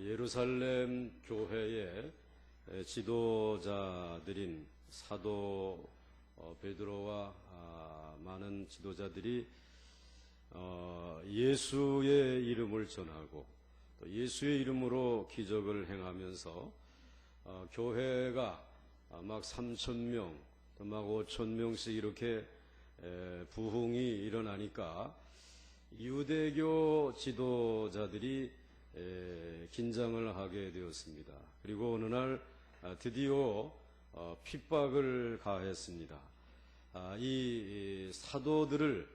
예루살렘 교회의 지도자들인 사도 베드로와 많은 지도자들이 예수의 이름을 전하고 또 예수의 이름으로 기적을 행하면서 교회가 막 3,000명, 또 막 5,000명씩 이렇게 부흥이 일어나니까 유대교 지도자들이 긴장을 하게 되었습니다. 그리고 어느 날 드디어 핍박을 가했습니다. 이 사도들을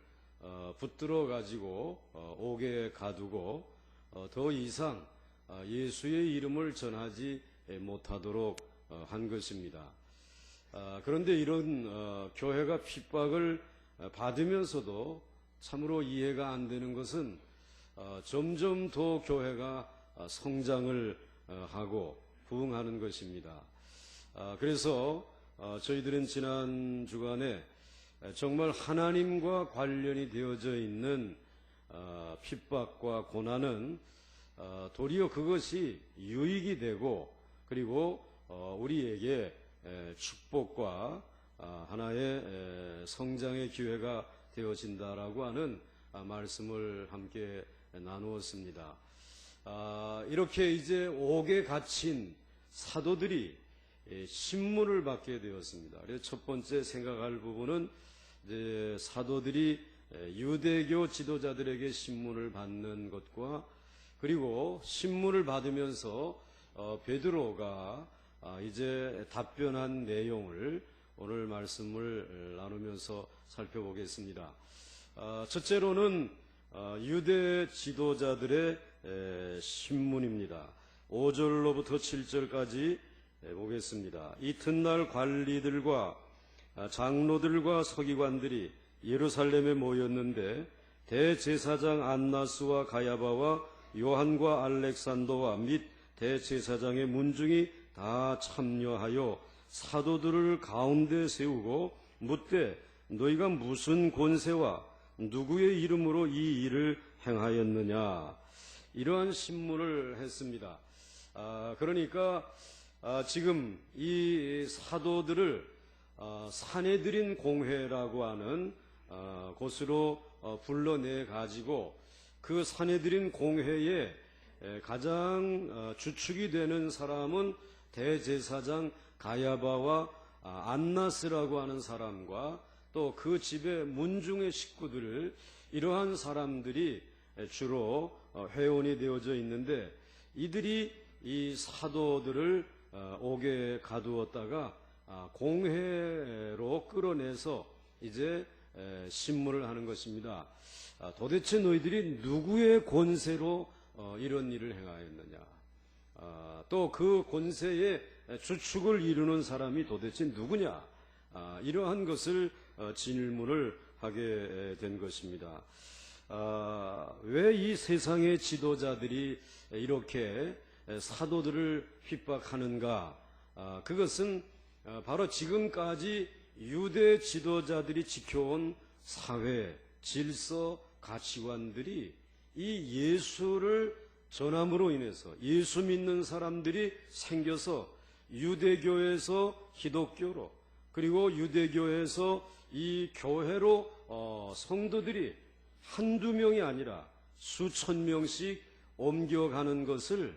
붙들어 가지고 옥에 가두고 더 이상 예수의 이름을 전하지 못하도록 한 것입니다. 그런데 이런 교회가 핍박을 받으면서도 참으로 이해가 안 되는 것은 점점 더 교회가 성장을 하고 부흥하는 것입니다. 그래서 저희들은 지난 주간에 정말 하나님과 관련이 되어져 있는 핍박과 고난은 도리어 그것이 유익이 되고 그리고 우리에게 축복과 하나의 성장의 기회가 되어진다라고 하는 말씀을 함께 나누었습니다. 이렇게 이제 옥에 갇힌 사도들이 신문을 받게 되었습니다. 그래서 첫 번째 생각할 부분은 이제 사도들이 유대교 지도자들에게 신문을 받는 것과 그리고 신문을 받으면서 베드로가 이제 답변한 내용을 오늘 말씀을 나누면서 살펴보겠습니다. 첫째로는 유대 지도자들의 신문입니다. 5절로부터 7절까지 보겠습니다. 이튿날 관리들과 장로들과 서기관들이 예루살렘에 모였는데 대제사장 안나스와 가야바와 요한과 알렉산더와 및 대제사장의 문중이 다 참여하여 사도들을 가운데 세우고 묻되 너희가 무슨 권세와 누구의 이름으로 이 일을 행하였느냐, 이러한 신문을 했습니다. 그러니까 지금 이 사도들을 사내들인 공회라고 하는 곳으로 불러내 가지고 그 사내들인 공회에 가장 주축이 되는 사람은 대제사장 가야바와 안나스라고 하는 사람과 또 그 집의 문중의 식구들을, 이러한 사람들이 주로 회원이 되어져 있는데 이들이 이 사도들을 옥에 가두었다가 공회로 끌어내서 이제 신문을 하는 것입니다. 도대체 너희들이 누구의 권세로 이런 일을 행하였느냐, 또 그 권세의 주축을 이루는 사람이 도대체 누구냐, 이러한 것을 질문을 하게 된 것입니다. 왜 이 세상의 지도자들이 이렇게 사도들을 핍박하는가? 그것은 바로 지금까지 유대 지도자들이 지켜온 사회, 질서, 가치관들이 이 예수를 전함으로 인해서 예수 믿는 사람들이 생겨서 유대교에서 기독교로, 그리고 유대교에서 이 교회로 성도들이 한두 명이 아니라 수천 명씩 옮겨가는 것을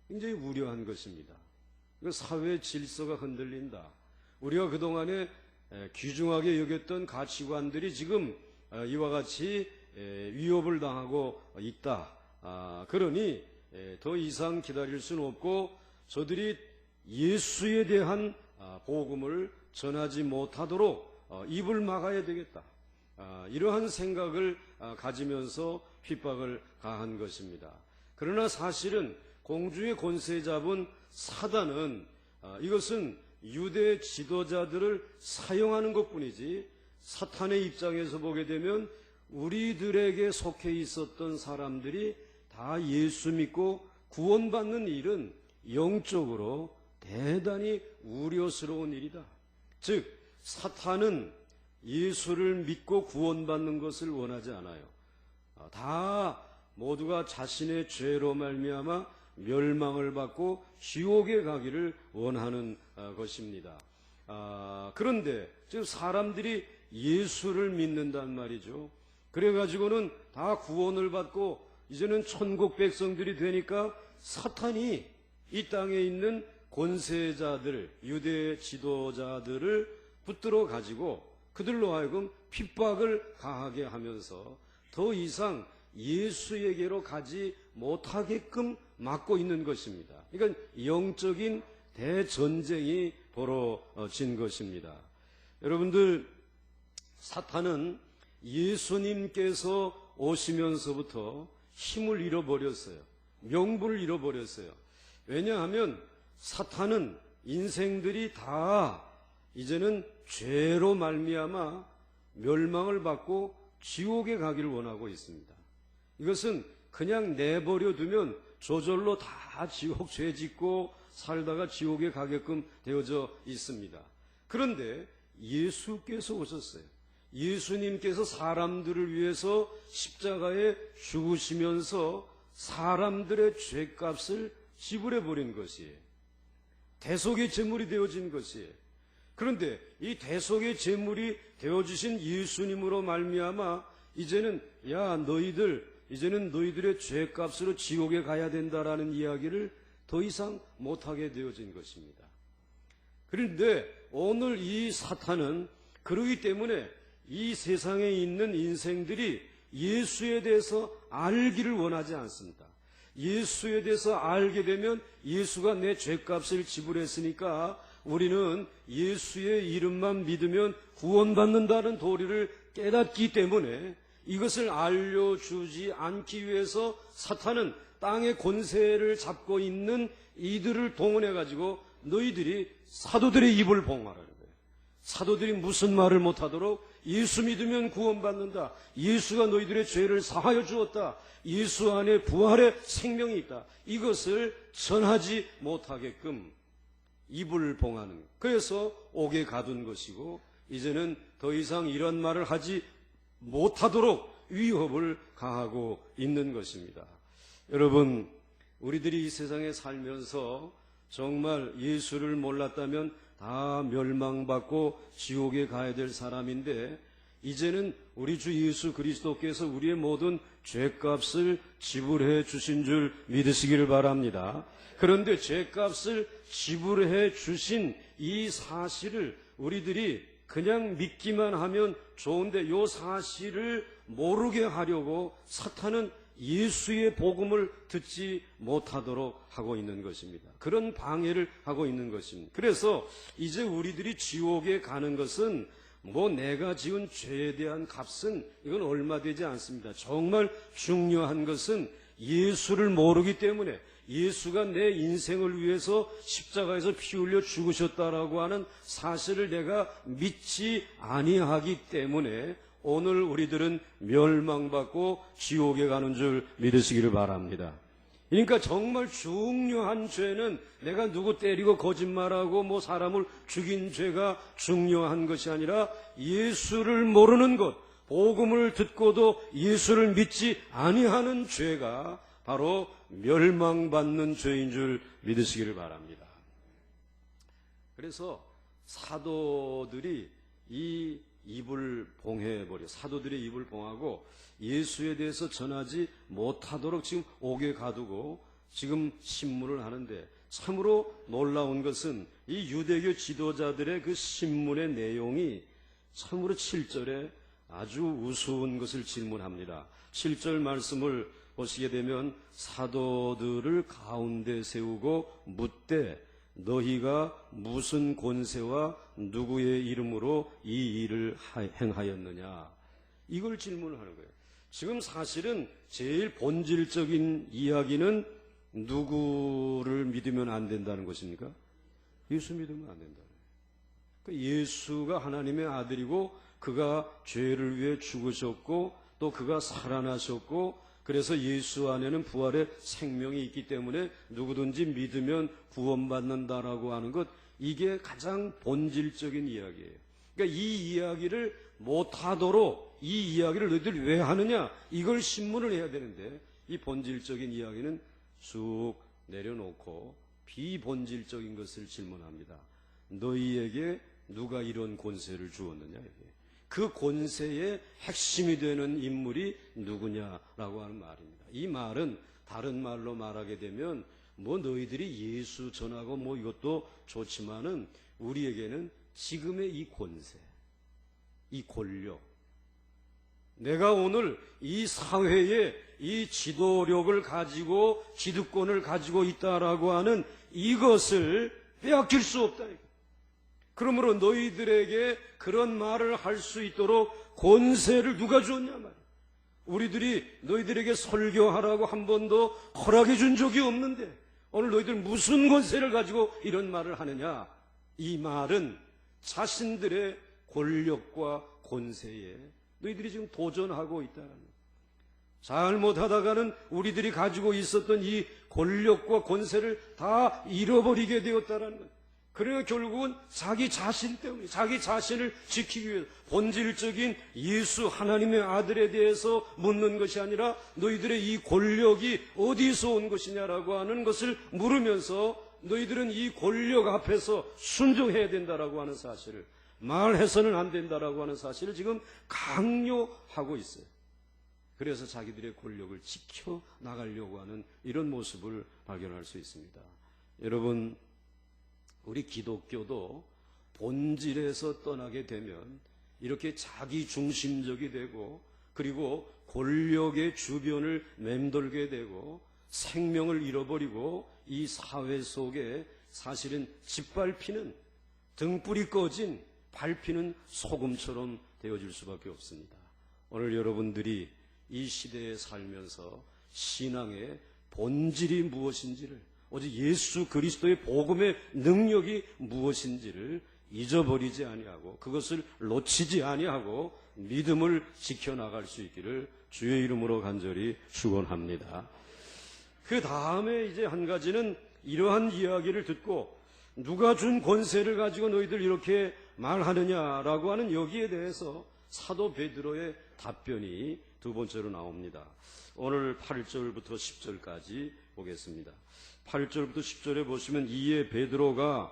굉장히 우려한 것입니다. 사회 질서가 흔들린다. 우리가 그동안에 귀중하게 여겼던 가치관들이 지금 이와 같이 위협을 당하고 있다. 그러니 더 이상 기다릴 수는 없고 저들이 예수에 대한 복음을 전하지 못하도록 입을 막아야 되겠다. 이러한 생각을 가지면서 핍박을 가한 것입니다. 그러나 사실은 공중의 권세 잡은 사단은 이것은 유대 지도자들을 사용하는 것뿐이지, 사탄의 입장에서 보게 되면 우리들에게 속해 있었던 사람들이 다 예수 믿고 구원받는 일은 영적으로 대단히 우려스러운 일이다. 즉 사탄은 예수를 믿고 구원받는 것을 원하지 않아요. 다 모두가 자신의 죄로 말미암아 멸망을 받고 지옥에 가기를 원하는 것입니다. 그런데 지금 사람들이 예수를 믿는단 말이죠. 그래가지고는 다 구원을 받고 이제는 천국 백성들이 되니까 사탄이 이 땅에 있는 권세자들, 유대 지도자들을 붙들어 가지고 그들로 하여금 핍박을 가하게 하면서 더 이상 예수에게로 가지 못하게끔 막고 있는 것입니다. 그러니까 영적인 대전쟁이 벌어진 것입니다. 여러분들, 사탄은 예수님께서 오시면서부터 힘을 잃어버렸어요. 명분을 잃어버렸어요. 왜냐하면 사탄은 인생들이 다 이제는 죄로 말미암아 멸망을 받고 지옥에 가기를 원하고 있습니다. 이것은 그냥 내버려 두면 저절로 다 지옥 죄 짓고 살다가 지옥에 가게끔 되어져 있습니다. 그런데 예수께서 오셨어요. 예수님께서 사람들을 위해서 십자가에 죽으시면서 사람들의 죄값을 지불해 버린 것이에요. 대속의 제물이 되어진 것이에요. 그런데 이 대속의 제물이 되어주신 예수님으로 말미암아 이제는 이제는 너희들의 죄값으로 지옥에 가야 된다라는 이야기를 더 이상 못하게 되어진 것입니다. 그런데 오늘 이 사탄은 그러기 때문에 이 세상에 있는 인생들이 예수에 대해서 알기를 원하지 않습니다. 예수에 대해서 알게 되면 예수가 내 죄값을 지불했으니까 우리는 예수의 이름만 믿으면 구원받는다는 도리를 깨닫기 때문에 이것을 알려주지 않기 위해서 사탄은 땅의 권세를 잡고 있는 이들을 동원해가지고 너희들이 사도들의 입을 봉하라는 거예요. 사도들이 무슨 말을 못하도록 예수 믿으면 구원받는다. 예수가 너희들의 죄를 사하여 주었다. 예수 안에 부활의 생명이 있다. 이것을 전하지 못하게끔 입을 봉하는, 그래서 옥에 가둔 것이고 이제는 더 이상 이런 말을 하지 못하도록 위협을 가하고 있는 것입니다. 여러분, 우리들이 이 세상에 살면서 정말 예수를 몰랐다면 다 멸망받고 지옥에 가야 될 사람인데 이제는 우리 주 예수 그리스도께서 우리의 모든 죄값을 지불해 주신 줄 믿으시기를 바랍니다. 그런데 죄값을 지불해 주신 이 사실을 우리들이 그냥 믿기만 하면 좋은데 이 사실을 모르게 하려고 사탄은 예수의 복음을 듣지 못하도록 하고 있는 것입니다. 그런 방해를 하고 있는 것입니다. 그래서 이제 우리들이 지옥에 가는 것은 내가 지은 죄에 대한 값은 이건 얼마 되지 않습니다. 정말 중요한 것은 예수를 모르기 때문에 예수가 내 인생을 위해서 십자가에서 피 흘려 죽으셨다라고 하는 사실을 내가 믿지 아니하기 때문에 오늘 우리들은 멸망받고 지옥에 가는 줄 믿으시기를 바랍니다. 그러니까 정말 중요한 죄는 내가 누구 때리고 거짓말하고 사람을 죽인 죄가 중요한 것이 아니라 예수를 모르는 것, 복음을 듣고도 예수를 믿지 아니하는 죄가 바로 멸망받는 죄인 줄 믿으시기를 바랍니다. 그래서 사도들이 이 입을 봉해버려, 사도들의 입을 봉하고 예수에 대해서 전하지 못하도록 지금 옥에 가두고 지금 신문을 하는데, 참으로 놀라운 것은 이 유대교 지도자들의 그 신문의 내용이 참으로 7절에 아주 우스운 것을 질문합니다. 7절 말씀을 보시게 되면 사도들을 가운데 세우고 묻되 너희가 무슨 권세와 누구의 이름으로 이 일을 행하였느냐, 이걸 질문을 하는 거예요. 지금 사실은 제일 본질적인 이야기는 누구를 믿으면 안 된다는 것입니까? 예수 믿으면 안 된다는 거예요. 예수가 하나님의 아들이고 그가 죄를 위해 죽으셨고 또 그가 살아나셨고 그래서 예수 안에는 부활의 생명이 있기 때문에 누구든지 믿으면 구원받는다라고 하는 것, 이게 가장 본질적인 이야기예요. 그러니까 이 이야기를 못하도록 이 이야기를 너희들 왜 하느냐, 이걸 신문을 해야 되는데 이 본질적인 이야기는 쑥 내려놓고 비본질적인 것을 질문합니다. 너희에게 누가 이런 권세를 주었느냐? 그 권세의 핵심이 되는 인물이 누구냐라고 하는 말입니다. 이 말은 다른 말로 말하게 되면 뭐 너희들이 예수 전하고 뭐 이것도 좋지만은 우리에게는 지금의 이 권세, 이 권력, 내가 오늘 이 사회에 이 지도력을 가지고 기득권을 가지고 있다라고 하는 이것을 빼앗길 수 없다. 그러므로 너희들에게 그런 말을 할 수 있도록 권세를 누가 줬냐 말이야. 우리들이 너희들에게 설교하라고 한 번도 허락해 준 적이 없는데 오늘 너희들 무슨 권세를 가지고 이런 말을 하느냐. 이 말은 자신들의 권력과 권세에 너희들이 지금 도전하고 있다는 거예요. 잘못하다가는 우리들이 가지고 있었던 이 권력과 권세를 다 잃어버리게 되었다는 거예요. 그러나 결국은 자기 자신 때문에 자기 자신을 지키기 위해서 본질적인 예수 하나님의 아들에 대해서 묻는 것이 아니라 너희들의 이 권력이 어디서 온 것이냐라고 하는 것을 물으면서 너희들은 이 권력 앞에서 순종해야 된다라고 하는 사실을, 말해서는 안 된다라고 하는 사실을 지금 강요하고 있어요. 그래서 자기들의 권력을 지켜나가려고 하는 이런 모습을 발견할 수 있습니다. 여러분, 우리 기독교도 본질에서 떠나게 되면 이렇게 자기 중심적이 되고 그리고 권력의 주변을 맴돌게 되고 생명을 잃어버리고 이 사회 속에 사실은 짓밟히는, 등불이 꺼진 밟히는 소금처럼 되어질 수밖에 없습니다. 오늘 여러분들이 이 시대에 살면서 신앙의 본질이 무엇인지를, 오직 예수 그리스도의 복음의 능력이 무엇인지를 잊어버리지 아니하고 그것을 놓치지 아니하고 믿음을 지켜나갈 수 있기를 주의 이름으로 간절히 축원합니다. 그 다음에 이제 한 가지는 이러한 이야기를 듣고 누가 준 권세를 가지고 너희들 이렇게 말하느냐라고 하는 여기에 대해서 사도 베드로의 답변이 두 번째로 나옵니다. 오늘 8절부터 10절까지 보겠습니다. 8절부터 10절에 보시면 이에 베드로가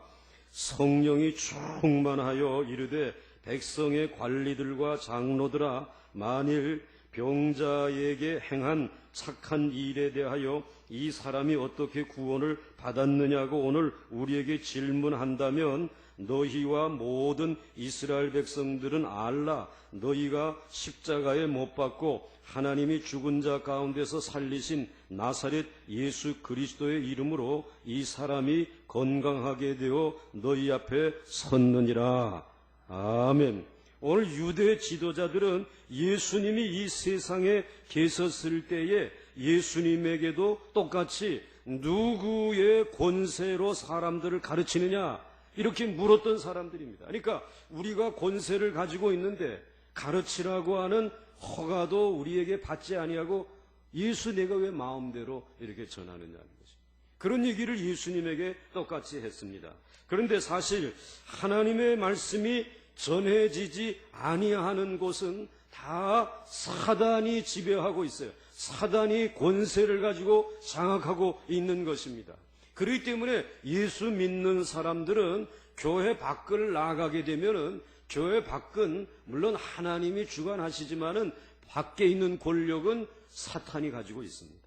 성령이 충만하여 이르되 백성의 관리들과 장로들아 만일 병자에게 행한 착한 일에 대하여 이 사람이 어떻게 구원을 받았느냐고 오늘 우리에게 질문한다면 너희와 모든 이스라엘 백성들은 알라. 너희가 십자가에 못 박고 하나님이 죽은 자 가운데서 살리신 나사렛 예수 그리스도의 이름으로 이 사람이 건강하게 되어 너희 앞에 섰느니라. 아멘. 오늘 유대 지도자들은 예수님이 이 세상에 계셨을 때에 예수님에게도 똑같이 누구의 권세로 사람들을 가르치느냐 이렇게 물었던 사람들입니다. 그러니까 우리가 권세를 가지고 있는데 가르치라고 하는 허가도 우리에게 받지 아니하고 예수 내가 왜 마음대로 이렇게 전하느냐는 것입니다. 그런 얘기를 예수님에게 똑같이 했습니다. 그런데 사실 하나님의 말씀이 전해지지 아니하는 곳은 다 사단이 지배하고 있어요. 사단이 권세를 가지고 장악하고 있는 것입니다. 그렇기 때문에 예수 믿는 사람들은 교회 밖을 나가게 되면은 교회 밖은 물론 하나님이 주관하시지만은 밖에 있는 권력은 사탄이 가지고 있습니다.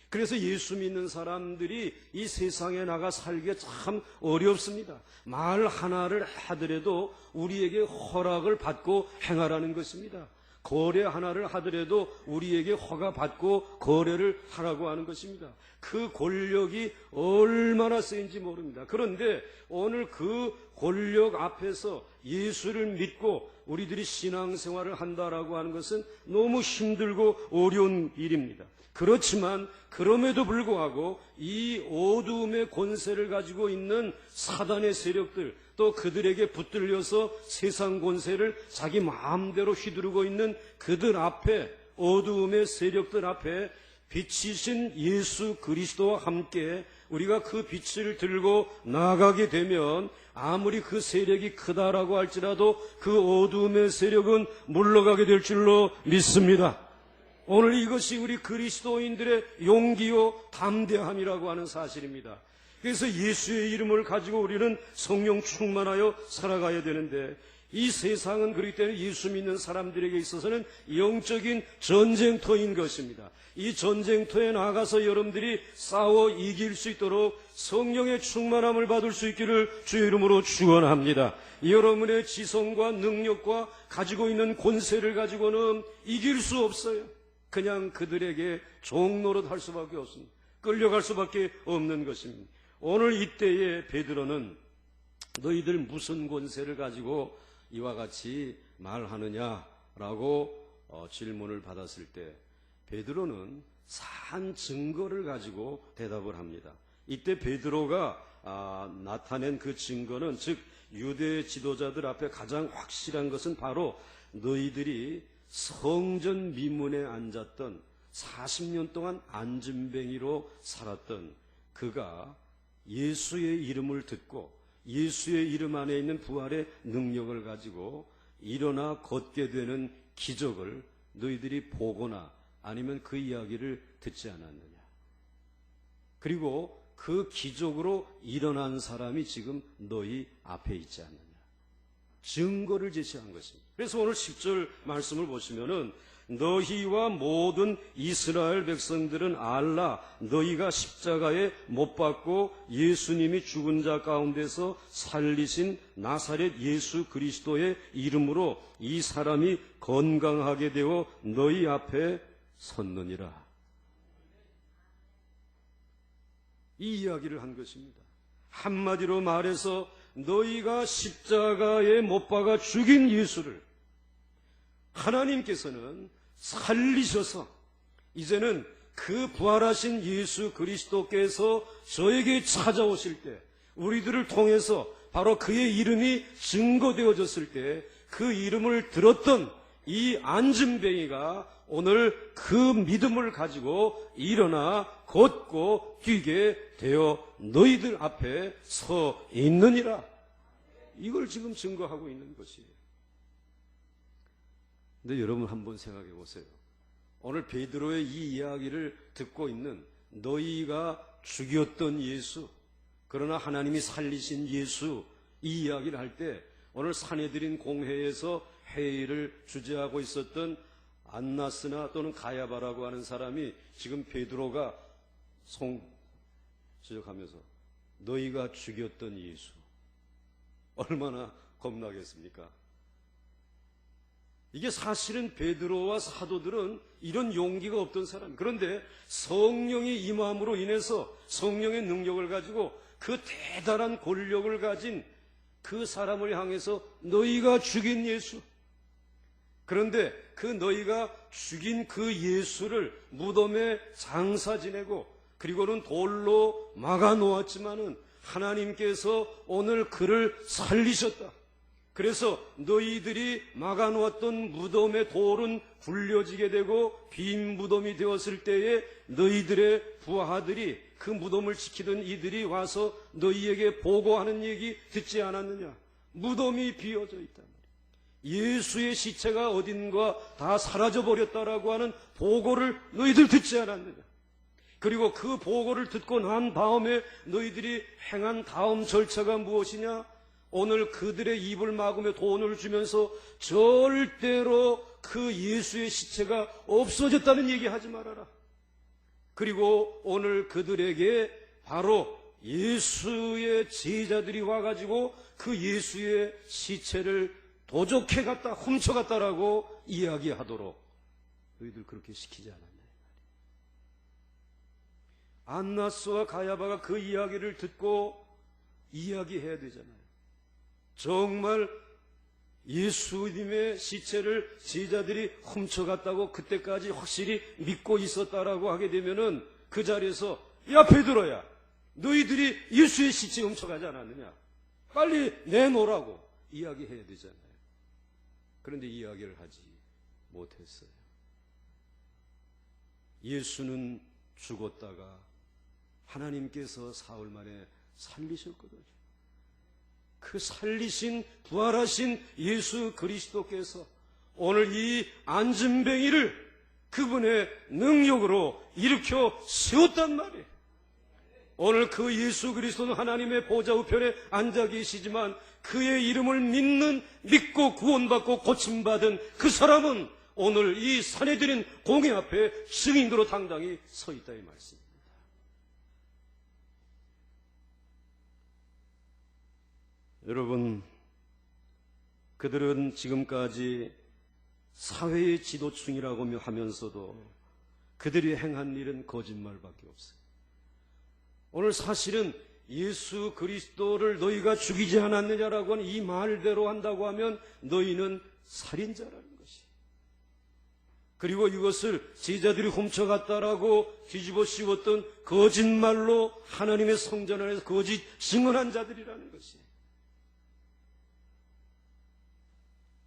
그래서 예수 믿는 사람들이 이 세상에 나가 살기가 참 어렵습니다. 말 하나를 하더라도 우리에게 허락을 받고 행하라는 것입니다. 거래 하나를 하더라도 우리에게 허가 받고 거래를 하라고 하는 것입니다. 그 권력이 얼마나 세인지 모릅니다. 그런데 오늘 그 권력 앞에서 예수를 믿고 우리들이 신앙생활을 한다라고 하는 것은 너무 힘들고 어려운 일입니다. 그렇지만 그럼에도 불구하고 이 어두움의 권세를 가지고 있는 사단의 세력들, 또 그들에게 붙들려서 세상 권세를 자기 마음대로 휘두르고 있는 그들 앞에, 어두움의 세력들 앞에 빛이신 예수 그리스도와 함께 우리가 그 빛을 들고 나아가게 되면 아무리 그 세력이 크다라고 할지라도 그 어두움의 세력은 물러가게 될 줄로 믿습니다. 오늘 이것이 우리 그리스도인들의 용기요 담대함이라고 하는 사실입니다. 그래서 예수의 이름을 가지고 우리는 성령 충만하여 살아가야 되는데, 이 세상은 그렇기 때문에 예수 믿는 사람들에게 있어서는 영적인 전쟁터인 것입니다. 이 전쟁터에 나가서 여러분들이 싸워 이길 수 있도록 성령의 충만함을 받을 수 있기를 주의 이름으로 축원합니다. 여러분의 지성과 능력과 가지고 있는 권세를 가지고는 이길 수 없어요. 그냥 그들에게 종노릇 할 수밖에 없습니다. 끌려갈 수밖에 없는 것입니다. 오늘 이때에 베드로는 너희들 무슨 권세를 가지고 이와 같이 말하느냐라고 질문을 받았을 때 베드로는 산 증거를 가지고 대답을 합니다. 이때 베드로가 나타낸 그 증거는, 즉 유대 지도자들 앞에 가장 확실한 것은 바로 너희들이 성전 미문에 앉았던 40년 동안 앉은뱅이로 살았던 그가 예수의 이름을 듣고 예수의 이름 안에 있는 부활의 능력을 가지고 일어나 걷게 되는 기적을 너희들이 보거나 아니면 그 이야기를 듣지 않았느냐. 그리고 그 기적으로 일어난 사람이 지금 너희 앞에 있지 않느냐. 증거를 제시한 것입니다. 그래서 오늘 10절 말씀을 보시면은 너희와 모든 이스라엘 백성들은 알라, 너희가 십자가에 못 박고 예수님이 죽은 자 가운데서 살리신 나사렛 예수 그리스도의 이름으로 이 사람이 건강하게 되어 너희 앞에 섰느니라. 이 이야기를 한 것입니다. 한마디로 말해서 너희가 십자가에 못 박아 죽인 예수를 하나님께서는 살리셔서 이제는 그 부활하신 예수 그리스도께서 저에게 찾아오실 때, 우리들을 통해서 바로 그의 이름이 증거되어졌을 때 그 이름을 들었던 이 앉은뱅이가 오늘 그 믿음을 가지고 일어나 걷고 뛰게 되어 너희들 앞에 서 있느니라. 이걸 지금 증거하고 있는 것이에요. 근데 여러분 한번 생각해 보세요. 오늘 베드로의 이 이야기를 듣고 있는 너희가 죽였던 예수, 그러나 하나님이 살리신 예수, 이 이야기를 할 때 오늘 사내들인 공회에서 회의를 주재하고 있었던 안나스나 또는 가야바라고 하는 사람이 지금 베드로가 지적하면서 너희가 죽였던 예수, 얼마나 겁나겠습니까? 이게 사실은 베드로와 사도들은 이런 용기가 없던 사람. 그런데 성령이 임함으로 인해서 성령의 능력을 가지고 그 대단한 권력을 가진 그 사람을 향해서 너희가 죽인 예수. 그런데 그 너희가 죽인 그 예수를 무덤에 장사 지내고 그리고는 돌로 막아 놓았지만은 하나님께서 오늘 그를 살리셨다. 그래서 너희들이 막아놓았던 무덤의 돌은 굴려지게 되고 빈 무덤이 되었을 때에 너희들의 부하들이 그 무덤을 지키던 이들이 와서 너희에게 보고하는 얘기 듣지 않았느냐? 무덤이 비어져 있다. 예수의 시체가 어딘가 다 사라져버렸다라고 하는 보고를 너희들 듣지 않았느냐? 그리고 그 보고를 듣고 난 다음에 너희들이 행한 다음 절차가 무엇이냐? 오늘 그들의 입을 막으며 돈을 주면서 절대로 그 예수의 시체가 없어졌다는 얘기 하지 말아라. 그리고 오늘 그들에게 바로 예수의 제자들이 와가지고 그 예수의 시체를 도적해갔다, 훔쳐갔다라고 이야기하도록 너희들 그렇게 시키지 않았냐. 안나스와 가야바가 그 이야기를 듣고 이야기해야 되잖아요. 정말 예수님의 시체를 제자들이 훔쳐갔다고 그때까지 확실히 믿고 있었다라고 하게 되면은 그 자리에서 야 베드로야, 너희들이 예수의 시체 훔쳐가지 않았느냐? 빨리 내놓으라고 이야기해야 되잖아요. 그런데 이야기를 하지 못했어요. 예수는 죽었다가 하나님께서 사흘 만에 살리셨거든요. 그 살리신 부활하신 예수 그리스도께서 오늘 이 앉은뱅이를 그분의 능력으로 일으켜 세웠단 말이에요. 오늘 그 예수 그리스도는 하나님의 보좌 우편에 앉아 계시지만 그의 이름을 믿고 구원받고 고침받은 그 사람은 오늘 이 산헤드린 공회 앞에 증인으로 당당히 서 있다 이 말씀입니다. 여러분, 그들은 지금까지 사회의 지도층이라고 하면서도 그들이 행한 일은 거짓말밖에 없어요. 오늘 사실은 예수 그리스도를 너희가 죽이지 않았느냐라고 하는 이 말대로 한다고 하면 너희는 살인자라는 것이. 그리고 이것을 제자들이 훔쳐갔다라고 뒤집어 씌웠던 거짓말로 하나님의 성전 안에서 거짓 증언한 자들이라는 것이.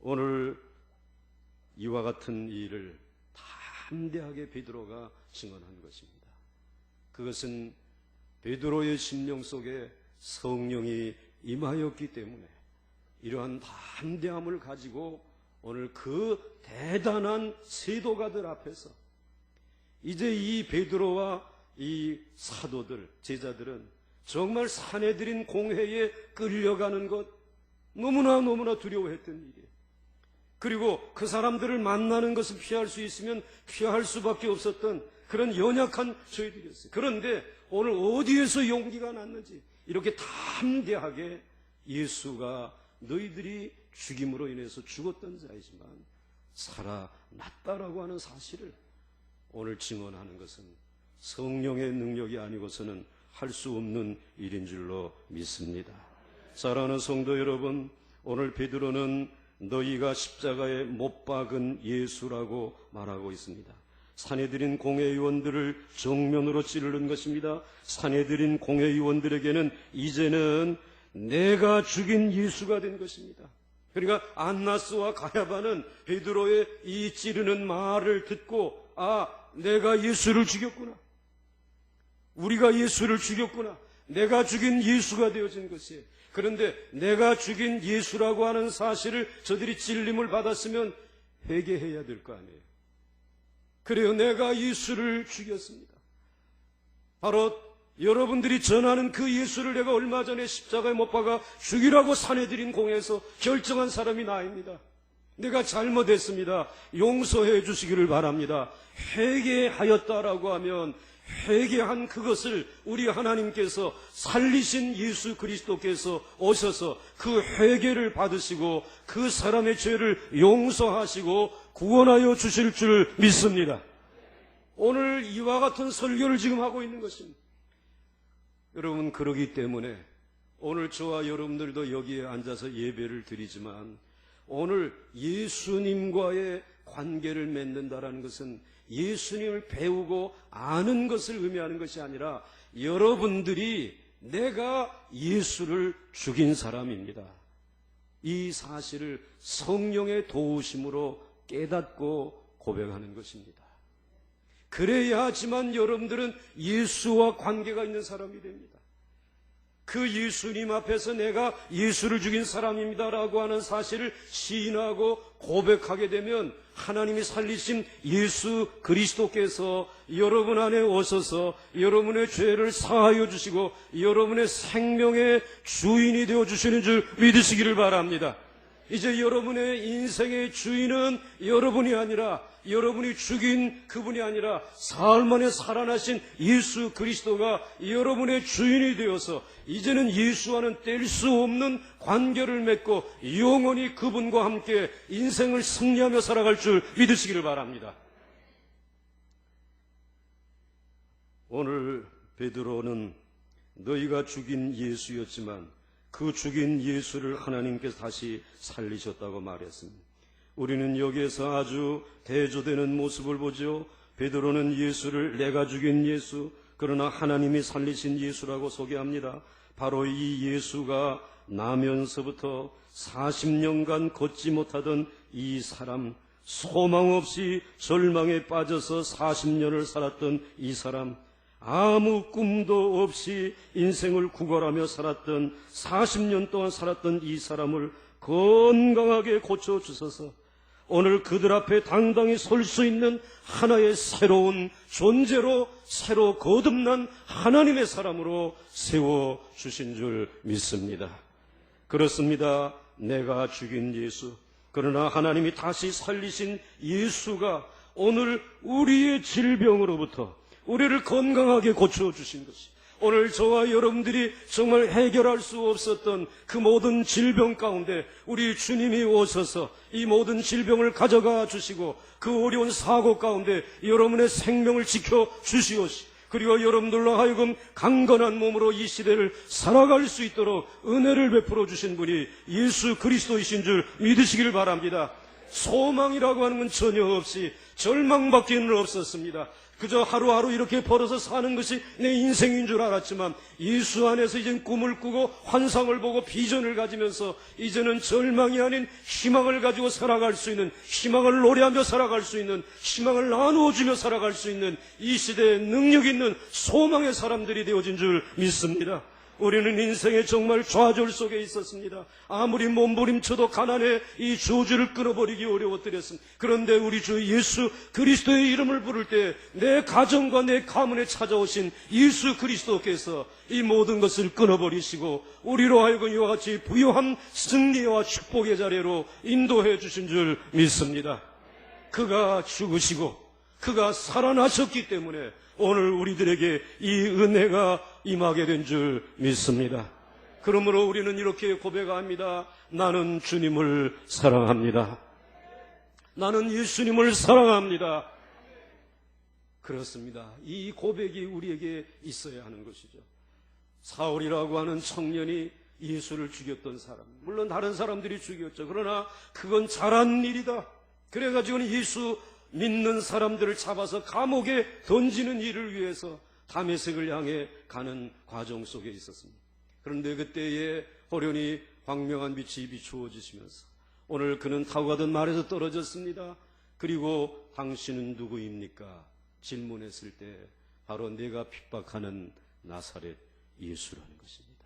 오늘 이와 같은 일을 담대하게 베드로가 증언한 것입니다. 그것은 베드로의 심령 속에 성령이 임하였기 때문에 이러한 담대함을 가지고 오늘 그 대단한 세도가들 앞에서 이제 이 베드로와 이 사도들, 제자들은 정말 산헤드린 공회에 끌려가는 것 너무나 두려워했던 일이에요. 그리고 그 사람들을 만나는 것을 피할 수 있으면 피할 수밖에 없었던 그런 연약한 저희들이었어요. 그런데 오늘 어디에서 용기가 났는지 이렇게 담대하게 예수가 너희들이 죽임으로 인해서 죽었던 자이지만 살아났다라고 하는 사실을 오늘 증언하는 것은 성령의 능력이 아니고서는 할 수 없는 일인 줄로 믿습니다. 사랑하는 성도 여러분, 오늘 베드로는 너희가 십자가에 못 박은 예수라고 말하고 있습니다. 산헤드린 공회의원들을 정면으로 찌르는 것입니다. 산헤드린 공회의원들에게는 이제는 내가 죽인 예수가 된 것입니다. 그러니까 안나스와 가야바는 베드로의 이 찌르는 말을 듣고 내가 예수를 죽였구나. 우리가 예수를 죽였구나. 내가 죽인 예수가 되어진 것이에요. 그런데 내가 죽인 예수라고 하는 사실을 저들이 찔림을 받았으면 회개해야 될 거 아니에요. 그래요. 내가 예수를 죽였습니다. 바로 여러분들이 전하는 그 예수를 내가 얼마 전에 십자가에 못 박아 죽이라고 산헤드린 공회에서 결정한 사람이 나입니다. 내가 잘못했습니다. 용서해 주시기를 바랍니다. 회개하였다라고 하면 회개한 그것을 우리 하나님께서 살리신 예수 그리스도께서 오셔서 그 회개를 받으시고 그 사람의 죄를 용서하시고 구원하여 주실 줄 믿습니다. 오늘 이와 같은 설교를 지금 하고 있는 것입니다. 여러분, 그러기 때문에 오늘 저와 여러분들도 여기에 앉아서 예배를 드리지만 오늘 예수님과의 관계를 맺는다라는 것은 예수님을 배우고 아는 것을 의미하는 것이 아니라 여러분들이 내가 예수를 죽인 사람입니다. 이 사실을 성령의 도우심으로 깨닫고 고백하는 것입니다. 그래야지만 여러분들은 예수와 관계가 있는 사람이 됩니다. 그 예수님 앞에서 내가 예수를 죽인 사람입니다라고 하는 사실을 시인하고 고백하게 되면 하나님이 살리신 예수 그리스도께서 여러분 안에 오셔서 여러분의 죄를 사하여 주시고 여러분의 생명의 주인이 되어 주시는 줄 믿으시기를 바랍니다. 이제 여러분의 인생의 주인은 여러분이 아니라 여러분이 죽인 그분이 아니라 사흘 만에 살아나신 예수 그리스도가 여러분의 주인이 되어서 이제는 예수와는 뗄 수 없는 관계를 맺고 영원히 그분과 함께 인생을 승리하며 살아갈 줄 믿으시기를 바랍니다. 오늘 베드로는 너희가 죽인 예수였지만 그 죽인 예수를 하나님께서 다시 살리셨다고 말했습니다. 우리는 여기에서 아주 대조되는 모습을 보죠. 베드로는 예수를 내가 죽인 예수, 그러나 하나님이 살리신 예수라고 소개합니다. 바로 이 예수가 나면서부터 40년간 걷지 못하던 이 사람, 소망 없이 절망에 빠져서 40년을 살았던 이 사람, 아무 꿈도 없이 인생을 구걸하며 살았던 40년 동안 살았던 이 사람을 건강하게 고쳐주셔서 오늘 그들 앞에 당당히 설 수 있는 하나의 새로운 존재로 새로 거듭난 하나님의 사람으로 세워주신 줄 믿습니다. 그렇습니다. 내가 죽인 예수, 그러나 하나님이 다시 살리신 예수가 오늘 우리의 질병으로부터 우리를 건강하게 고쳐주신 것이, 오늘 저와 여러분들이 정말 해결할 수 없었던 그 모든 질병 가운데 우리 주님이 오셔서 이 모든 질병을 가져가 주시고 그 어려운 사고 가운데 여러분의 생명을 지켜 주시옵시, 그리고 여러분들로 하여금 강건한 몸으로 이 시대를 살아갈 수 있도록 은혜를 베풀어 주신 분이 예수 그리스도이신 줄 믿으시길 바랍니다. 소망이라고 하는 건 전혀 없이 절망밖에는 없었습니다. 그저 하루하루 이렇게 벌어서 사는 것이 내 인생인 줄 알았지만 예수 안에서 이젠 꿈을 꾸고 환상을 보고 비전을 가지면서 이제는 절망이 아닌 희망을 가지고 살아갈 수 있는, 희망을 노래하며 살아갈 수 있는, 희망을 나누어주며 살아갈 수 있는 이 시대에 능력 있는 소망의 사람들이 되어진 줄 믿습니다. 우리는 인생에 정말 좌절 속에 있었습니다. 아무리 몸부림쳐도 가난의 이 저주를 끊어버리기 어려웠더랬습니다. 그런데 우리 주 예수 그리스도의 이름을 부를 때 내 가정과 내 가문에 찾아오신 예수 그리스도께서 이 모든 것을 끊어버리시고 우리로 하여금 이와 같이 부유한 승리와 축복의 자리로 인도해 주신 줄 믿습니다. 그가 죽으시고 그가 살아나셨기 때문에 오늘 우리들에게 이 은혜가 임하게 된 줄 믿습니다. 그러므로 우리는 이렇게 고백합니다. 나는 주님을 사랑합니다. 나는 예수님을 사랑합니다. 그렇습니다. 이 고백이 우리에게 있어야 하는 것이죠. 사울이라고 하는 청년이 예수를 죽였던 사람, 물론 다른 사람들이 죽였죠. 그러나 그건 잘한 일이다. 그래가지고는 예수 믿는 사람들을 잡아서 감옥에 던지는 일을 위해서 다메섹을 향해 가는 과정 속에 있었습니다. 그런데 그때에 호련히 광명한 빛이 비추어지시면서 오늘 그는 타고 가던 말에서 떨어졌습니다. 그리고 당신은 누구입니까? 질문했을 때 바로 내가 핍박하는 나사렛 예수라는 것입니다.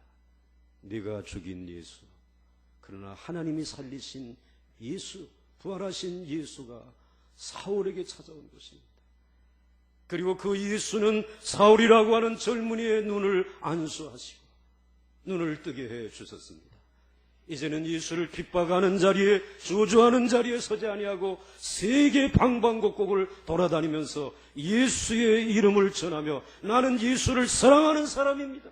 네가 죽인 예수, 그러나 하나님이 살리신 예수, 부활하신 예수가 사울에게 찾아온 것입니다. 그리고 그 예수는 사울이라고 하는 젊은이의 눈을 안수하시고 눈을 뜨게 해 주셨습니다. 이제는 예수를 핍박하는 자리에, 저주하는 자리에 서지 아니하고 세계 방방곡곡을 돌아다니면서 예수의 이름을 전하며 나는 예수를 사랑하는 사람입니다.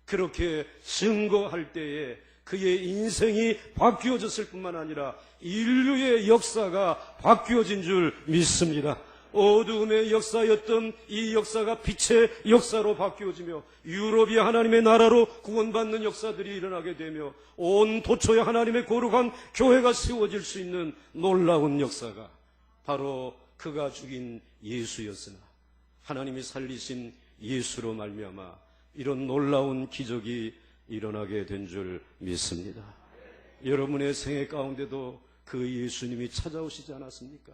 그렇게 증거할 때에 그의 인생이 바뀌어졌을 뿐만 아니라 인류의 역사가 바뀌어진 줄 믿습니다. 어두움의 역사였던 이 역사가 빛의 역사로 바뀌어지며 유럽이 하나님의 나라로 구원받는 역사들이 일어나게 되며 온 도처에 하나님의 거룩한 교회가 세워질 수 있는 놀라운 역사가 바로 그가 죽인 예수였으나 하나님이 살리신 예수로 말미암아 이런 놀라운 기적이 일어나게 된 줄 믿습니다. 여러분의 생애 가운데도 그 예수님이 찾아오시지 않았습니까?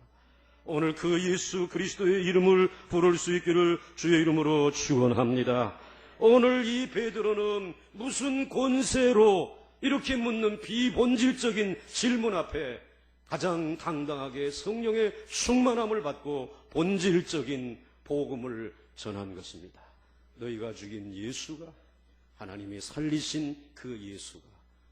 오늘 그 예수 그리스도의 이름을 부를 수 있기를 주의 이름으로 축원합니다. 오늘 이 베드로는 무슨 권세로 이렇게 묻는 비본질적인 질문 앞에 가장 당당하게 성령의 충만함을 받고 본질적인 복음을 전한 것입니다. 너희가 죽인 예수가, 하나님이 살리신 그 예수가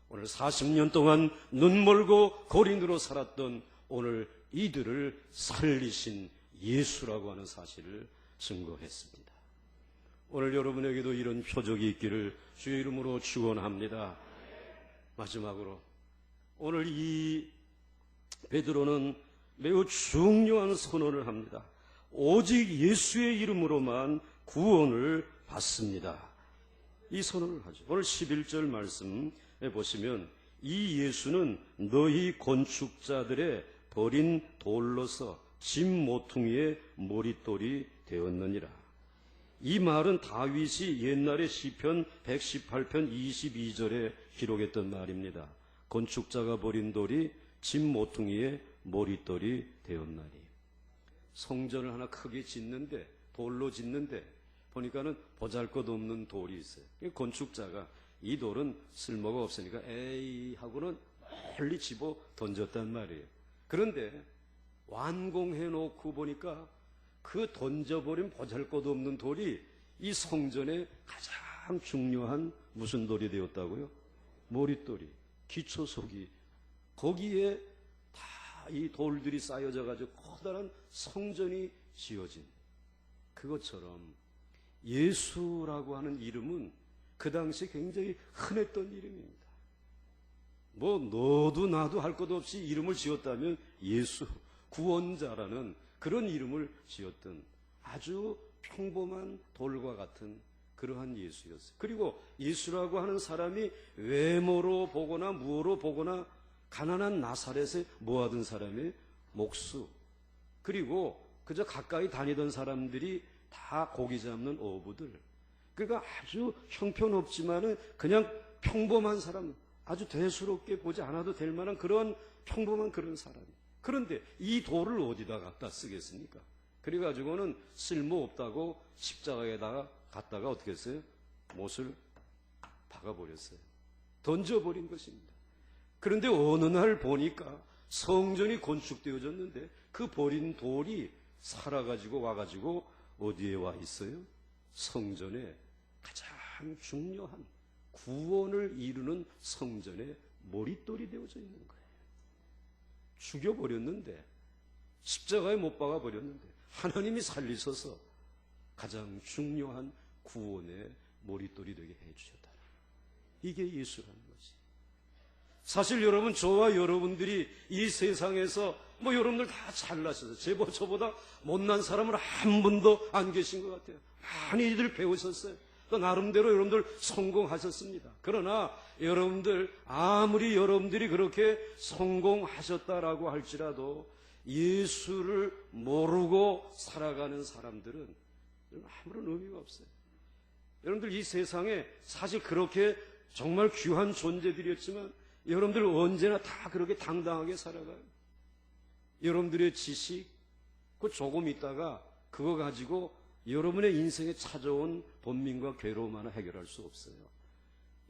오늘 40년 동안 눈멀고 고린으로 살았던 오늘 이들을 살리신 예수라고 하는 사실을 증거했습니다. 오늘 여러분에게도 이런 표적이 있기를 주의 이름으로 축원합니다. 마지막으로 오늘 이 베드로는 매우 중요한 선언을 합니다. 오직 예수의 이름으로만 구원을 받습니다. 이 선언을 하죠. 오늘 11절 말씀에 보시면 이 예수는 너희 건축자들의 버린 돌로서 집 모퉁이의 머릿돌이 되었느니라. 이 말은 다윗이 옛날에 시편 118편 22절에 기록했던 말입니다. 건축자가 버린 돌이 집 모퉁이의 머릿돌이 되었나니. 성전을 하나 크게 짓는데, 돌로 짓는데 보니까는 보잘것없는 돌이 있어요. 건축자가 이 돌은 쓸모가 없으니까 에이 하고는 멀리 집어 던졌단 말이에요. 그런데 완공해 놓고 보니까 그 던져버린 보잘것없는 돌이 이 성전의 가장 중요한 무슨 돌이 되었다고요? 머릿돌이, 기초석이. 거기에 다 이 돌들이 쌓여져 가지고 커다란 성전이 지어진, 그것처럼 예수라고 하는 이름은 그 당시 굉장히 흔했던 이름입니다. 뭐 너도 나도 할 것 없이 이름을 지었다면 예수, 구원자라는 그런 이름을 지었던 아주 평범한 돌과 같은 그러한 예수였어요. 그리고 예수라고 하는 사람이 외모로 보거나 무어로 보거나 가난한 나사렛에 모아둔 사람의 목수, 그리고 그저 가까이 다니던 사람들이 다 고기 잡는 어부들, 그러니까 아주 형편없지만은 그냥 평범한 사람, 아주 대수롭게 보지 않아도 될 만한 그런 평범한 그런 사람. 그런데 이 돌을 어디다 갖다 쓰겠습니까? 그래가지고는 쓸모없다고 십자가에다가 갖다가 어떻게 했어요? 못을 박아버렸어요. 던져버린 것입니다. 그런데 어느 날 보니까 성전이 건축되어졌는데 그 버린 돌이 살아가지고 와가지고 어디에 와 있어요? 성전에 가장 중요한 구원을 이루는 성전의 머릿돌이 되어져 있는 거예요. 죽여버렸는데, 십자가에 못 박아버렸는데 하나님이 살리셔서 가장 중요한 구원의 머릿돌이 되게 해주셨다. 이게 예수라는 거지. 사실 여러분, 저와 여러분들이 이 세상에서 뭐 여러분들 다 잘나셔서 저보다 못난 사람은 한 분도 안 계신 것 같아요. 많이들 배우셨어요. 또 나름대로 여러분들 성공하셨습니다. 그러나 여러분들, 아무리 여러분들이 그렇게 성공하셨다라고 할지라도 예수를 모르고 살아가는 사람들은 아무런 의미가 없어요. 여러분들, 이 세상에 사실 그렇게 정말 귀한 존재들이었지만 여러분들 언제나 다 그렇게 당당하게 살아가요. 여러분들의 지식, 그 조금 있다가 그거 가지고 여러분의 인생에 찾아온 번민과 괴로움 하나 해결할 수 없어요.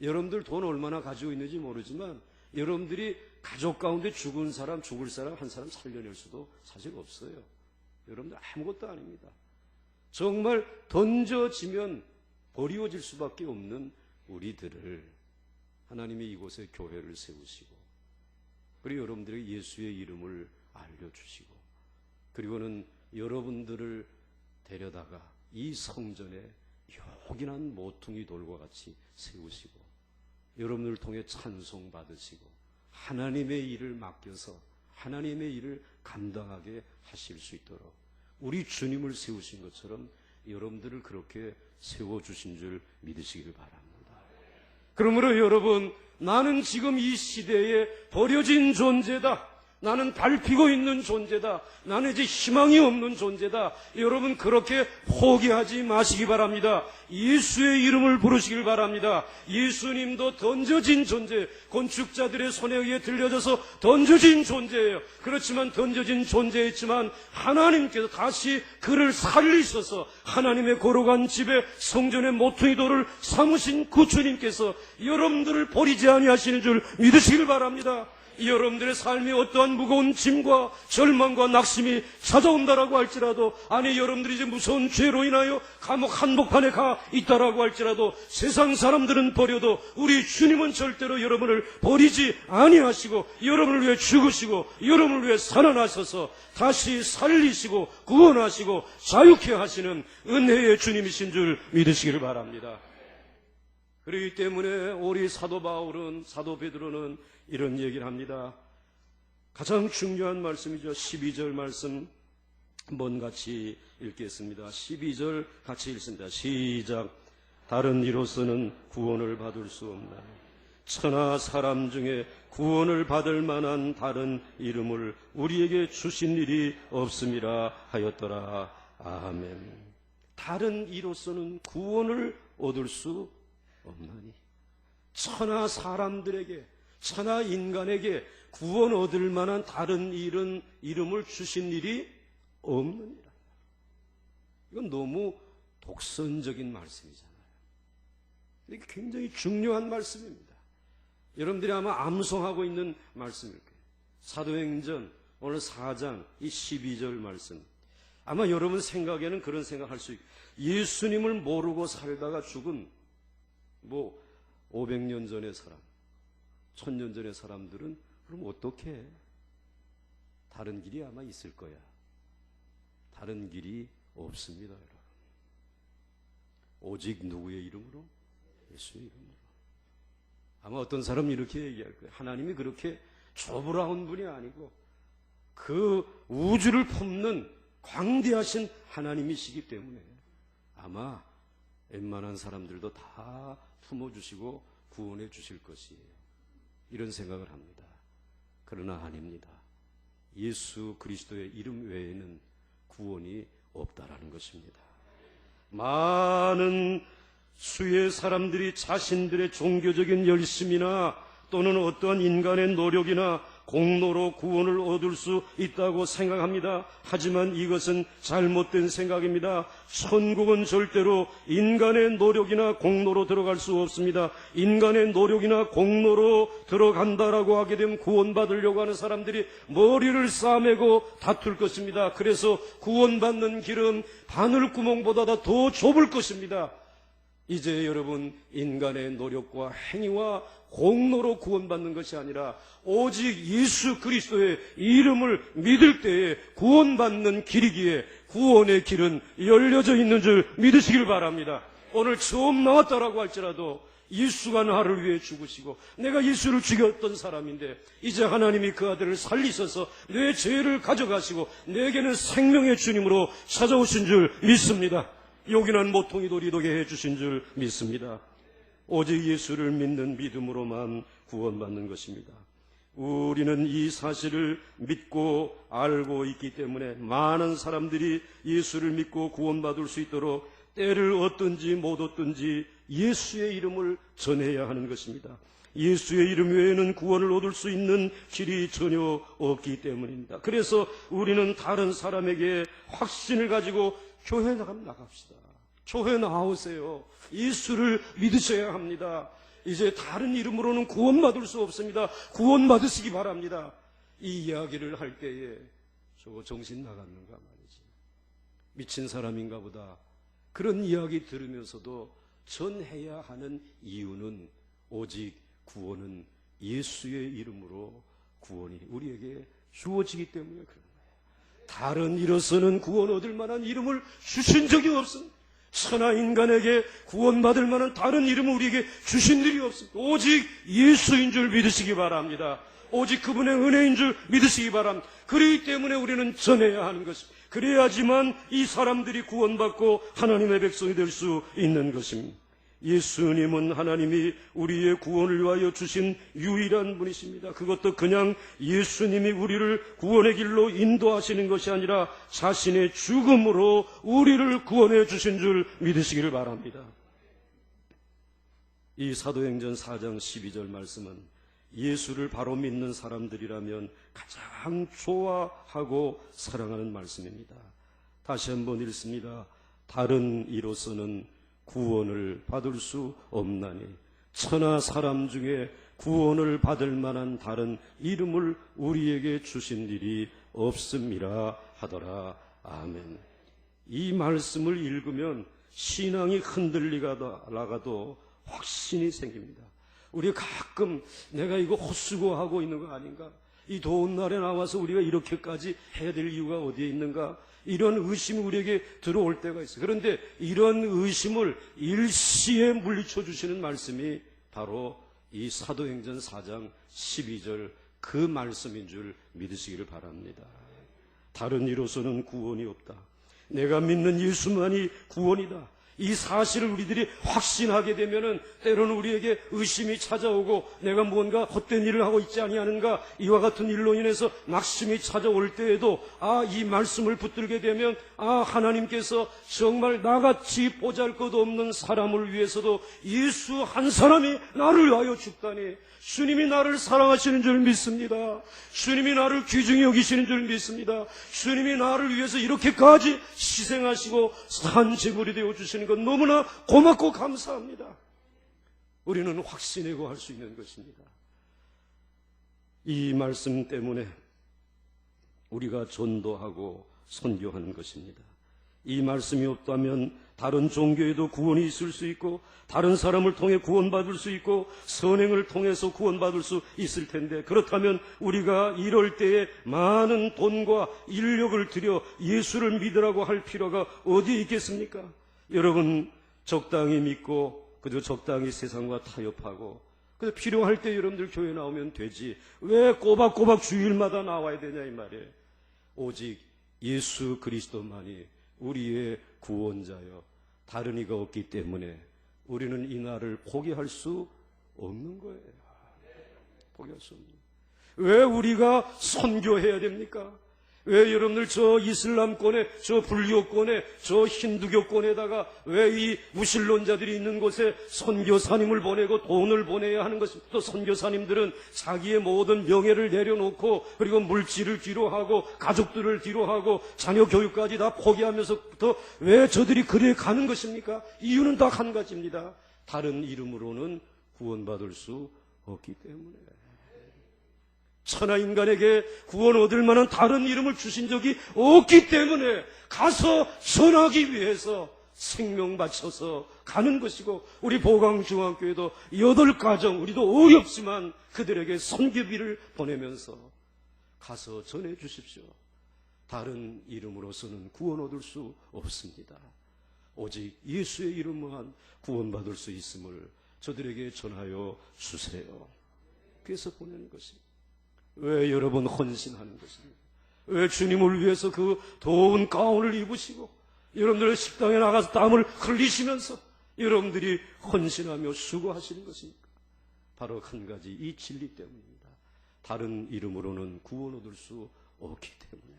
여러분들 돈 얼마나 가지고 있는지 모르지만 여러분들이 가족 가운데 죽을 사람 한 사람 살려낼 수도 사실 없어요. 여러분들 아무것도 아닙니다. 정말 던져지면 버리워질 수밖에 없는 우리들을 하나님이 이곳에 교회를 세우시고, 그리고 여러분들에게 예수의 이름을 알려주시고, 그리고는 여러분들을 데려다가 이 성전에 요긴한 모퉁이 돌과 같이 세우시고, 여러분을 통해 찬송 받으시고 하나님의 일을 맡겨서 하나님의 일을 감당하게 하실 수 있도록 우리 주님을 세우신 것처럼 여러분들을 그렇게 세워주신 줄 믿으시기를 바랍니다. 그러므로 여러분, 나는 지금 이 시대에 버려진 존재다, 나는 밟히고 있는 존재다, 나는 이제 희망이 없는 존재다, 여러분 그렇게 포기하지 마시기 바랍니다. 예수의 이름을 부르시길 바랍니다. 예수님도 던져진 존재, 건축자들의 손에 의해 들려져서 던져진 존재예요. 그렇지만 던져진 존재였지만 하나님께서 다시 그를 살리셔서 하나님의 거룩한 집에 성전의 모퉁이 돌을 삼으신 그 주님께서 여러분들을 버리지 아니하시는 줄 믿으시길 바랍니다. 여러분들의 삶이 어떠한 무거운 짐과 절망과 낙심이 찾아온다라고 할지라도, 아니 여러분들이 이제 무서운 죄로 인하여 감옥 한복판에 가 있다라고 할지라도, 세상 사람들은 버려도 우리 주님은 절대로 여러분을 버리지 아니하시고 여러분을 위해 죽으시고 여러분을 위해 살아나셔서 다시 살리시고 구원하시고 자유케 하시는 은혜의 주님이신 줄 믿으시기를 바랍니다. 그렇기 때문에 우리 사도 바울은, 사도 베드로는 이런 얘기를 합니다. 가장 중요한 말씀이죠. 12절 말씀 한번 같이 읽겠습니다. 12절 같이 읽습니다. 시작. 다른 이로서는 구원을 받을 수 없나니 천하 사람 중에 구원을 받을 만한 다른 이름을 우리에게 주신 일이 없음이라 하였더라. 아멘. 다른 이로서는 구원을 얻을 수 없나니, 천하 사람들에게, 천하 인간에게 구원 얻을 만한 다른 이름을 주신 일이 없느니라. 이건 너무 독선적인 말씀이잖아요. 이게 굉장히 중요한 말씀입니다. 여러분들이 아마 암송하고 있는 말씀일 거예요. 사도행전 오늘 4장 이 12절 말씀. 아마 여러분 생각에는 그런 생각할 수 있고, 예수님을 모르고 살다가 죽은 500년 전의 사람, 1000년 전의 사람들은 그럼 어떻게 해? 다른 길이 아마 있을 거야. 다른 길이 없습니다, 여러분. 오직 누구의 이름으로? 예수의 이름으로. 아마 어떤 사람은 이렇게 얘기할 거예요. 하나님이 그렇게 조불아온 분이 아니고 그 우주를 품는 광대하신 하나님이시기 때문에 아마 웬만한 사람들도 다 품어주시고 구원해 주실 것이에요. 이런 생각을 합니다. 그러나 아닙니다. 예수 그리스도의 이름 외에는 구원이 없다라는 것입니다. 많은 수의 사람들이 자신들의 종교적인 열심이나 또는 어떠한 인간의 노력이나 공로로 구원을 얻을 수 있다고 생각합니다. 하지만 이것은 잘못된 생각입니다. 천국은 절대로 인간의 노력이나 공로로 들어갈 수 없습니다. 인간의 노력이나 공로로 들어간다라고 하게 되면 구원받으려고 하는 사람들이 머리를 싸매고 다툴 것입니다. 그래서 구원받는 길은 바늘구멍보다 더 좁을 것입니다. 이제 여러분, 인간의 노력과 행위와 공로로 구원받는 것이 아니라 오직 예수 그리스도의 이름을 믿을 때에 구원받는 길이기에 구원의 길은 열려져 있는 줄 믿으시길 바랍니다. 오늘 처음 나왔다라고 할지라도 예수가 나를 위해 죽으시고 내가 예수를 죽였던 사람인데 이제 하나님이 그 아들을 살리셔서 내 죄를 가져가시고 내게는 생명의 주님으로 찾아오신 줄 믿습니다. 요긴한 모퉁이 돌이 되게 해주신 줄 믿습니다. 오직 예수를 믿는 믿음으로만 구원받는 것입니다. 우리는 이 사실을 믿고 알고 있기 때문에 많은 사람들이 예수를 믿고 구원받을 수 있도록 때를 얻든지 못 얻든지 예수의 이름을 전해야 하는 것입니다. 예수의 이름 외에는 구원을 얻을 수 있는 길이 전혀 없기 때문입니다. 그래서 우리는 다른 사람에게 확신을 가지고 교회 나갑시다. 교회 나오세요. 예수를 믿으셔야 합니다. 이제 다른 이름으로는 구원받을 수 없습니다. 구원받으시기 바랍니다. 이 이야기를 할 때에 저거 정신 나갔는가 말이지. 미친 사람인가 보다. 그런 이야기 들으면서도 전해야 하는 이유는 오직 구원은 예수의 이름으로 구원이 우리에게 주어지기 때문에 그런 거예요. 다른 이로서는 구원 얻을 만한 이름을 주신 적이 없습니다. 천하 인간에게 구원받을 만한 다른 이름을 우리에게 주신 일이 없습니다. 오직 예수인 줄 믿으시기 바랍니다. 오직 그분의 은혜인 줄 믿으시기 바랍니다. 그렇기 때문에 우리는 전해야 하는 것입니다. 그래야지만 이 사람들이 구원받고 하나님의 백성이 될 수 있는 것입니다. 예수님은 하나님이 우리의 구원을 위하여 주신 유일한 분이십니다. 그것도 그냥 예수님이 우리를 구원의 길로 인도하시는 것이 아니라 자신의 죽음으로 우리를 구원해 주신 줄 믿으시기를 바랍니다. 이 사도행전 4장 12절 말씀은 예수를 바로 믿는 사람들이라면 가장 좋아하고 사랑하는 말씀입니다. 다시 한번 읽습니다. 다른 이로서는 구원을 받을 수 없나니 천하 사람 중에 구원을 받을 만한 다른 이름을 우리에게 주신 일이 없음이라 하더라. 아멘. 이 말씀을 읽으면 신앙이 흔들리다가도 확신이 생깁니다. 우리가 가끔 내가 이거 헛수고하고 있는 거 아닌가? 이 더운 날에 나와서 우리가 이렇게까지 해야 될 이유가 어디에 있는가? 이런 의심이 우리에게 들어올 때가 있어요. 그런데 이런 의심을 일시에 물리쳐 주시는 말씀이 바로 이 사도행전 4장 12절 그 말씀인 줄 믿으시기를 바랍니다. 다른 이로서는 구원이 없다. 내가 믿는 예수만이 구원이다. 이 사실을 우리들이 확신하게 되면은 때로는 우리에게 의심이 찾아오고 내가 뭔가 헛된 일을 하고 있지 아니하는가 이와 같은 일로 인해서 낙심이 찾아올 때에도 이 말씀을 붙들게 되면 하나님께서 정말 나같이 보잘것없는 사람을 위해서도 예수 한 사람이 나를 위하여 죽다니 주님이 나를 사랑하시는 줄 믿습니다. 주님이 나를 귀중히 여기시는 줄 믿습니다. 주님이 나를 위해서 이렇게까지 희생하시고 산 제물이 되어주시는 건 너무나 고맙고 감사합니다. 우리는 확신에 거할 수 있는 것입니다. 이 말씀 때문에 우리가 전도하고 선교하는 것입니다. 이 말씀이 없다면 다른 종교에도 구원이 있을 수 있고 다른 사람을 통해 구원받을 수 있고 선행을 통해서 구원받을 수 있을 텐데, 그렇다면 우리가 이럴 때에 많은 돈과 인력을 들여 예수를 믿으라고 할 필요가 어디에 있겠습니까? 여러분, 적당히 믿고 그저 적당히 세상과 타협하고 그저 필요할 때 여러분들 교회 나오면 되지, 왜 꼬박꼬박 주일마다 나와야 되냐 이 말이에요. 오직 예수 그리스도만이 우리의 구원자여 다른 이가 없기 때문에 우리는 이 날을 포기할 수 없는 거예요. 포기할 수 없는 거예요. 왜 우리가 선교해야 됩니까? 왜 여러분들 저 이슬람권에, 저 불교권에, 저 힌두교권에다가 왜 이 무신론자들이 있는 곳에 선교사님을 보내고 돈을 보내야 하는 것입니까? 또 선교사님들은 자기의 모든 명예를 내려놓고 그리고 물질을 뒤로 하고 가족들을 뒤로 하고 자녀 교육까지 다 포기하면서부터 왜 저들이 그래 가는 것입니까? 이유는 다 한 가지입니다. 다른 이름으로는 구원받을 수 없기 때문에. 천하 인간에게 구원 얻을 만한 다른 이름을 주신 적이 없기 때문에 가서 전하기 위해서 생명 바쳐서 가는 것이고, 우리 보강중앙교회도 8가정, 우리도 어렵지만 그들에게 선교비를 보내면서 가서 전해 주십시오. 다른 이름으로서는 구원 얻을 수 없습니다. 오직 예수의 이름만 구원받을 수 있음을 저들에게 전하여 주세요. 그래서 보내는 것입니다. 왜 여러분 헌신하는 것입니까? 왜 주님을 위해서 그 더운 가운을 입으시고 여러분들 식당에 나가서 땀을 흘리시면서 여러분들이 헌신하며 수고하시는 것입니까? 바로 한 가지, 이 진리 때문입니다. 다른 이름으로는 구원 얻을 수 없기 때문에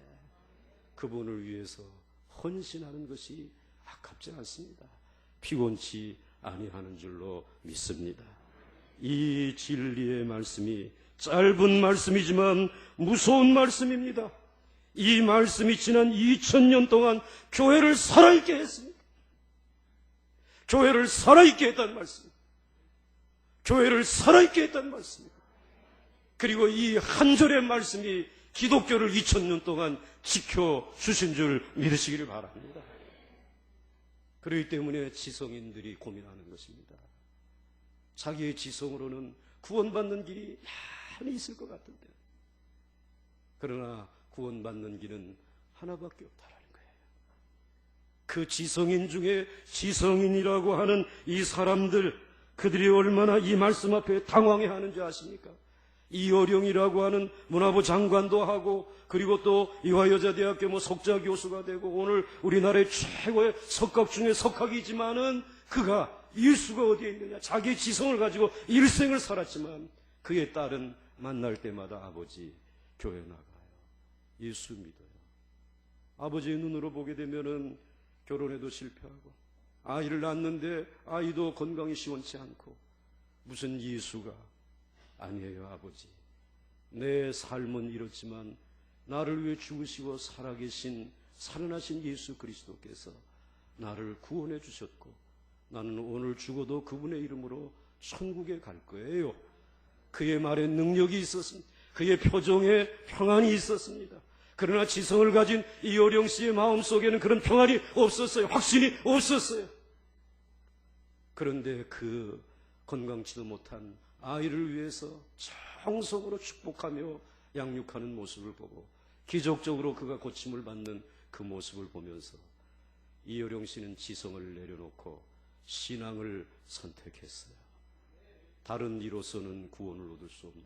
그분을 위해서 헌신하는 것이 아깝지 않습니다. 피곤치 아니하는 줄로 믿습니다. 이 진리의 말씀이 짧은 말씀이지만 무서운 말씀입니다. 이 말씀이 지난 2000년 동안 교회를 살아있게 했습니다. 교회를 살아있게 했다는 말씀. 교회를 살아있게 했다는 말씀입니다. 그리고 이 한 절의 말씀이 기독교를 2000년 동안 지켜주신 줄 믿으시기를 바랍니다. 그렇기 때문에 지성인들이 고민하는 것입니다. 자기의 지성으로는 구원받는 길이 많이 있을 것 같은데, 그러나 구원받는 길은 하나밖에 없다라는 거예요. 그 지성인 중에 지성인이라고 하는 이 사람들, 그들이 얼마나 이 말씀 앞에 당황해하는지 아십니까? 이어령이라고 하는 문화부 장관도 하고, 그리고 또 이화여자대학교 석자 교수가 되고, 오늘 우리나라의 최고의 석학 중에 석학이지만은 그가 예수가 어디에 있느냐? 자기의 지성을 가지고 일생을 살았지만 그의 딸은 만날 때마다 아버지 교회 나가요. 예수 믿어요. 아버지의 눈으로 보게 되면은 결혼에도 실패하고 아이를 낳았는데 아이도 건강이 시원치 않고, 무슨 예수가 아니에요. 아버지, 내 삶은 이렇지만 나를 위해 죽으시고 살아계신 살아나신 예수 그리스도께서 나를 구원해 주셨고 나는 오늘 죽어도 그분의 이름으로 천국에 갈 거예요. 그의 말에 능력이 있었습니다. 그의 표정에 평안이 있었습니다. 그러나 지성을 가진 이어령 씨의 마음속에는 그런 평안이 없었어요. 확신이 없었어요. 그런데 그 건강치도 못한 아이를 위해서 정성으로 축복하며 양육하는 모습을 보고 기적적으로 그가 고침을 받는 그 모습을 보면서 이어령 씨는 지성을 내려놓고 신앙을 선택했어요. 다른 이로서는 구원을 얻을 수 없나니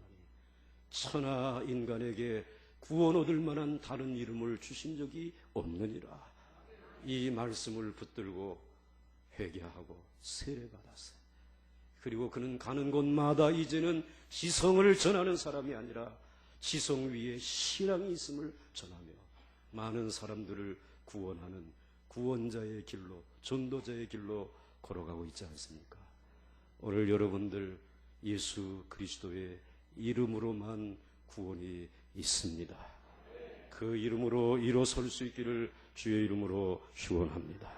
천하 인간에게 구원 얻을 만한 다른 이름을 주신 적이 없느니라. 이 말씀을 붙들고 회개하고 세례받았어요. 그리고 그는 가는 곳마다 이제는 지성을 전하는 사람이 아니라 지성 위에 신앙이 있음을 전하며 많은 사람들을 구원하는 구원자의 길로, 전도자의 길로 걸어가고 있지 않습니까? 오늘 여러분들 예수 그리스도의 이름으로만 구원이 있습니다. 그 이름으로 일어설 수 있기를 주의 이름으로 축원합니다.